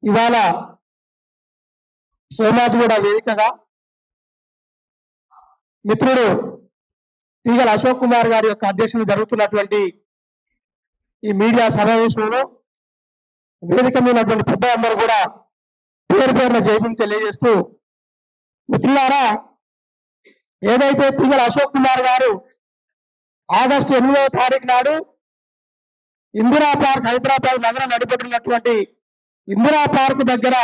ఇవాళ సోమాజిగూడ వేదికగా మిత్రుడు తీగల అశోక్ కుమార్ గారి యొక్క అధ్యక్షతన జరుగుతున్నటువంటి ఈ మీడియా సమావేశంలో వేదిక మీద ఉన్నటువంటి పెద్దలందరూ కూడా పేరు పేరున జైబీని తెలియజేస్తూ, మిత్రులారా, ఏదైతే తీగల అశోక్ కుమార్ గారు ఆగస్టు 8వ తారీఖు నాడు ఇందిరా పార్క్ హైదరాబాద్ నగరం నడిపెట్టినటువంటి ఇందిరా పార్క్ దగ్గర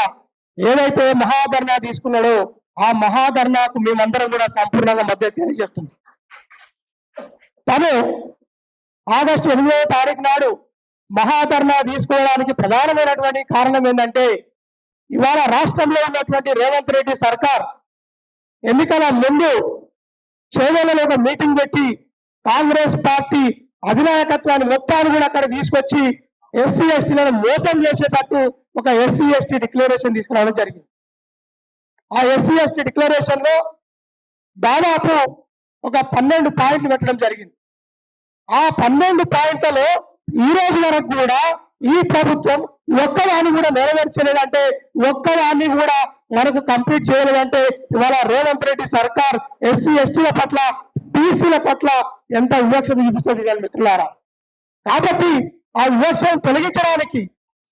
ఏదైతే మహాధర్నా తీసుకున్నాడో ఆ మహాధర్నాకు మేమందరం కూడా సంపూర్ణంగా మద్దతు తెలియజేస్తుంది. తను ఆగస్టు 8వ తారీఖు నాడు మహాధర్నా తీసుకోవడానికి ప్రధానమైనటువంటి కారణం ఏంటంటే, ఇవాళ రాష్ట్రంలో ఉన్నటువంటి రేవంత్ రెడ్డి సర్కార్ ఎన్నికల ముందు చేవెళ్లలో ఒక మీటింగ్ పెట్టి కాంగ్రెస్ పార్టీ అధినాయకత్వాన్ని మొత్తాన్ని కూడా అక్కడ తీసుకొచ్చి ఎస్సీ ఎస్టీలను మోసం చేసేటట్టు ఒక ఎస్సీ ఎస్టీ డిక్లరేషన్ తీసుకురావడం జరిగింది. ఆ ఎస్సీ ఎస్టీ డిక్లరేషన్ లో దాదాపు ఒక 12 పాయింట్లు పెట్టడం జరిగింది. ఆ 12 పాయింట్లలో ఈ రోజు వరకు కూడా ఈ ప్రభుత్వం ఒక్కదాన్ని కూడా నెరవేర్చలేదంటే, ఒక్కదాన్ని కూడా మనకు కంప్లీట్ చేయలేదంటే ఇవాళ రేవంత్ రెడ్డి సర్కార్ ఎస్సీ ఎస్టీల పట్ల, బీసీల పట్ల ఎంత వివక్షత చూపిస్తుంది మిత్రులారా. కాబట్టి ఆ వివక్షను తొలగించడానికి,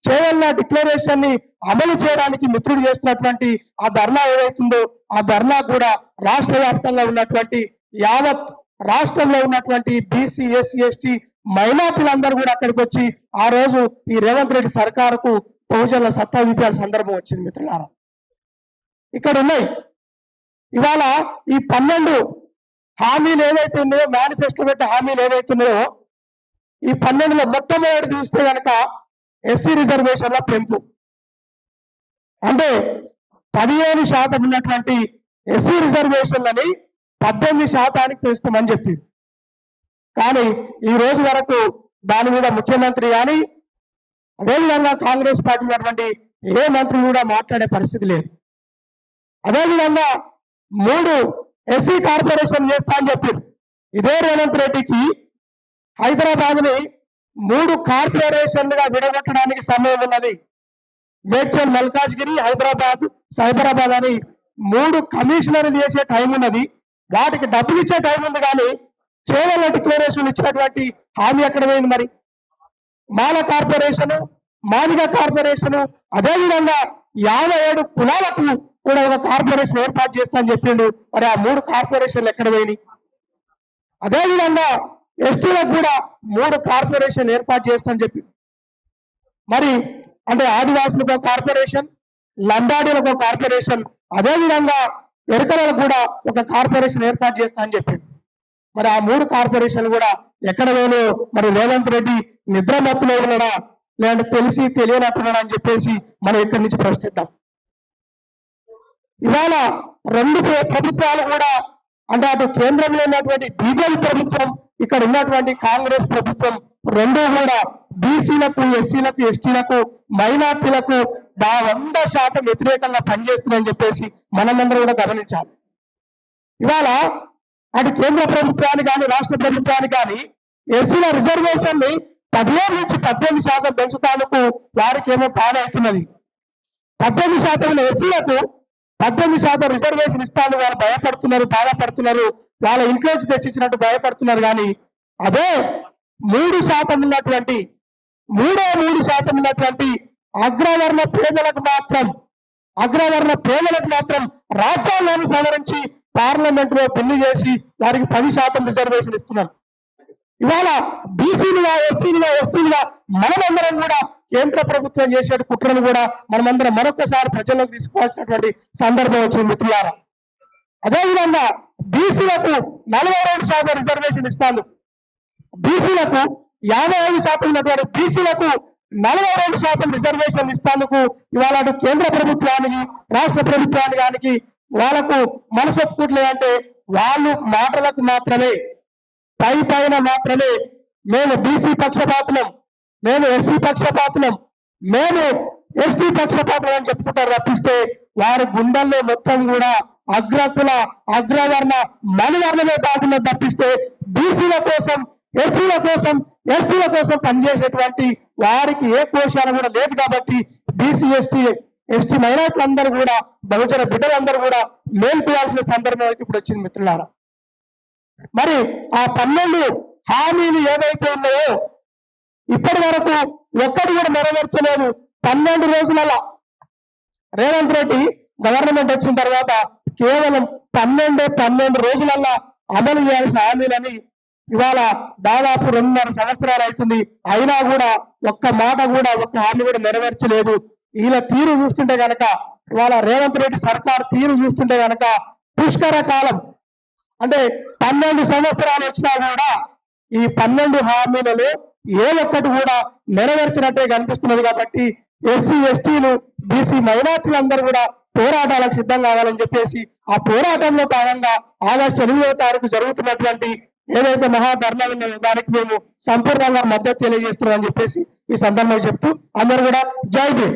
చేవెళ్ల డిక్లరేషన్ ని అమలు చేయడానికి మిత్రుడు చేస్తున్నటువంటి ఆ ధర్నా ఏదైతుందో ఆ ధర్నా కూడా రాష్ట్ర వ్యాప్తంగా ఉన్నటువంటి యావత్ రాష్ట్రంలో ఉన్నటువంటి బీసీ, ఎస్సీ, ఎస్టీ మైనార్టీలందరూ కూడా అక్కడికి వచ్చి ఆ రోజు ఈ రేవంత్ రెడ్డి సర్కారుకు బహుజనుల సత్తా చూపించాల్సిన సందర్భం వచ్చింది మిత్రులారా. ఇక్కడ ఉన్నాయి ఇవాళ ఈ 12 హామీలు ఏదైతే ఉన్నాయో, మేనిఫెస్టో పెట్టే హామీలు ఏదైతే ఉన్నాయో, ఈ 12లో మొట్టమొదటి చూస్తే కనుక ఎస్సీ రిజర్వేషన్ల పెంపు, అంటే 15% ఉన్నటువంటి ఎస్సీ రిజర్వేషన్లని 18% పెంచుతామని చెప్పింది. కానీ ఈ రోజు వరకు దాని మీద ముఖ్యమంత్రి కానీ, అదేవిధంగా కాంగ్రెస్ పార్టీ ఉన్నటువంటి ఏ మంత్రి కూడా మాట్లాడే పరిస్థితి లేదు. అదేవిధంగా 3 ఎస్సీ కార్పొరేషన్ చేస్తా అని చెప్పింది. ఇదే రేవంత్ రెడ్డికి హైదరాబాద్ ని 3 కార్పొరేషన్లుగా విడగొట్టడానికి సమయం ఉన్నది. మేడ్చల్, మల్కాజ్గిరి, హైదరాబాద్, సైబరాబాద్ అని 3 కమిషనర్లు చేసే టైం ఉన్నది. వాటికి డబ్బులు ఇచ్చే టైం ఉంది. కానీ చేవెళ్ల డిక్లరేషన్ ఇచ్చినటువంటి హామీ ఎక్కడ పోయింది? మరి మాల కార్పొరేషన్, మాదిగ కార్పొరేషన్, అదేవిధంగా 57 కులాలకు కూడా ఒక కార్పొరేషన్ ఏర్పాటు చేస్తా అని చెప్పిండు. మరి ఆ 3 కార్పొరేషన్లు ఎక్కడ పోయినాయి? అదేవిధంగా ఎస్టీలకు కూడా 3 కార్పొరేషన్ ఏర్పాటు చేస్తానని చెప్పి, మరి అంటే ఆదివాసులకు ఒక కార్పొరేషన్, లంబాడీలకు ఒక కార్పొరేషన్, అదేవిధంగా ఎరుకలకు కూడా ఒక కార్పొరేషన్ ఏర్పాటు చేస్తా అని చెప్పి, మరి ఆ 3 కార్పొరేషన్లు కూడా ఎక్కడ పోయినో మరి రేవంత్ రెడ్డి నిద్రమత్తులో ఉన్నాడా, లేదంటే తెలిసి తెలియనట్టున్నాడా అని చెప్పేసి మనం ఇక్కడి నుంచి ప్రశ్నిద్దాం. ఇవాళ 2 ప్రభుత్వాలు కూడా, అంటే అటు కేంద్రంలో ఉన్నటువంటి బీజేపీ ప్రభుత్వం, ఇక్కడ ఉన్నటువంటి కాంగ్రెస్ ప్రభుత్వం, 2 కూడా బీసీలకు, ఎస్సీలకు, ఎస్టీలకు, మైనార్టీలకు 100% వ్యతిరేకంగా పనిచేస్తున్నాయని చెప్పేసి మనమందరం కూడా గమనించాలి. ఇవాళ అటు కేంద్ర ప్రభుత్వానికి కానీ, రాష్ట్ర ప్రభుత్వానికి కానీ ఎస్సీల రిజర్వేషన్ ని 15 నుంచి 18% పెంచుతానికి వారికి ఏమో బాగా అవుతున్నది. 18% ఎస్సీలకు 18% రిజర్వేషన్ ఇస్తాను వాళ్ళు భయపడుతున్నారు, బాధపడుతున్నారు, వాళ్ళ ఇంట్లోంచి తెచ్చిచ్చినట్టు భయపడుతున్నారు. కానీ అదే 3% ఉన్నటువంటి 3% ఉన్నటువంటి అగ్రవర్ణ పేదలకు మాత్రం రాజ్యాంగాన్ని సవరించి పార్లమెంట్ లో బిల్లు చేసి వారికి 10% రిజర్వేషన్ ఇస్తున్నారు. ఇవాళ బీసీలుగా, ఎస్టీలుగా మనమందరం కూడా కేంద్ర ప్రభుత్వం చేసే కుట్రను కూడా మనమందరం మరొకసారి ప్రజల్లోకి తీసుకోవాల్సినటువంటి సందర్భం వచ్చింది మిత్రులారా. అదేవిధంగా బీసీలకు 42% రిజర్వేషన్ ఇస్తాను, బీసీలకు 55% ఉన్నటువంటి బీసీలకు 42% రిజర్వేషన్ ఇస్తానికి ఇవాళ కేంద్ర ప్రభుత్వానికి, రాష్ట్ర ప్రభుత్వానికి వాళ్ళకు మనసు ఒప్పుకోవట్లేదంటే, వాళ్ళు మాటలకు మాత్రమే, పైన మాత్రమే మేము బీసీ పక్షపాతులం, మేము ఎస్సీ పక్షపాతులం, మేము ఎస్టీ పక్షపాతులం అని చెప్పుకుంటారు తప్పిస్తే వారి గుండెల్లో మొత్తం కూడా అగ్రకుల, అగ్రవర్ణ, మణివర్ణమే కాకుండా తప్పిస్తే బీసీల కోసం, ఎస్సీల కోసం, ఎస్టీల కోసం పనిచేసేటువంటి వారికి ఏ కోశాలు కూడా లేదు. కాబట్టి బీసీ ఎస్టీ మైనార్టీలందరూ కూడా బహుజన బిడ్డలందరూ కూడా మేల్కోవాల్సిన సందర్భం అయితే ఇప్పుడు వచ్చింది మిత్రులారా. మరి ఆ 12 హామీలు ఏవైతే ఉన్నాయో ఇప్పటి వరకు ఒక్కటి కూడా నెరవేర్చలేదు. 12 రోజులలో రేవంత్ రెడ్డి గవర్నమెంట్ వచ్చిన తర్వాత కేవలం 12 రోజులల్లా అమలు చేయాల్సిన హామీలని ఇవాళ దాదాపు 2.5 సంవత్సరాలు అవుతుంది. అయినా కూడా ఒక్క మాట కూడా ఒక్క హామీ కూడా నెరవేర్చలేదు. వీళ్ళ తీరు చూస్తుంటే గనక ఇవాళ రేవంత్ రెడ్డి సర్కార్ తీరు చూస్తుంటే గనక పుష్కర కాలం అంటే 12 సంవత్సరాలు వచ్చినా కూడా ఈ 12 హామీలలో ఏ ఒక్కటి కూడా నెరవేర్చినట్టే కనిపిస్తున్నది. కాబట్టి ఎస్సీ ఎస్టీలు బీసీ మైనార్టీలందరూ కూడా పోరాటాలకు సిద్ధం కావాలని చెప్పేసి ఆ పోరాటంలో భాగంగా ఆగస్టు 8వ తారీఖు జరుగుతున్నటువంటి ఏదైతే మహాధర్నా ఉన్నదో దానికి మేము సంపూర్ణంగా మద్దతు తెలియజేస్తున్నామని చెప్పేసి ఈ సందర్భంగా చెప్తూ అందరూ కూడా జై భీమ్.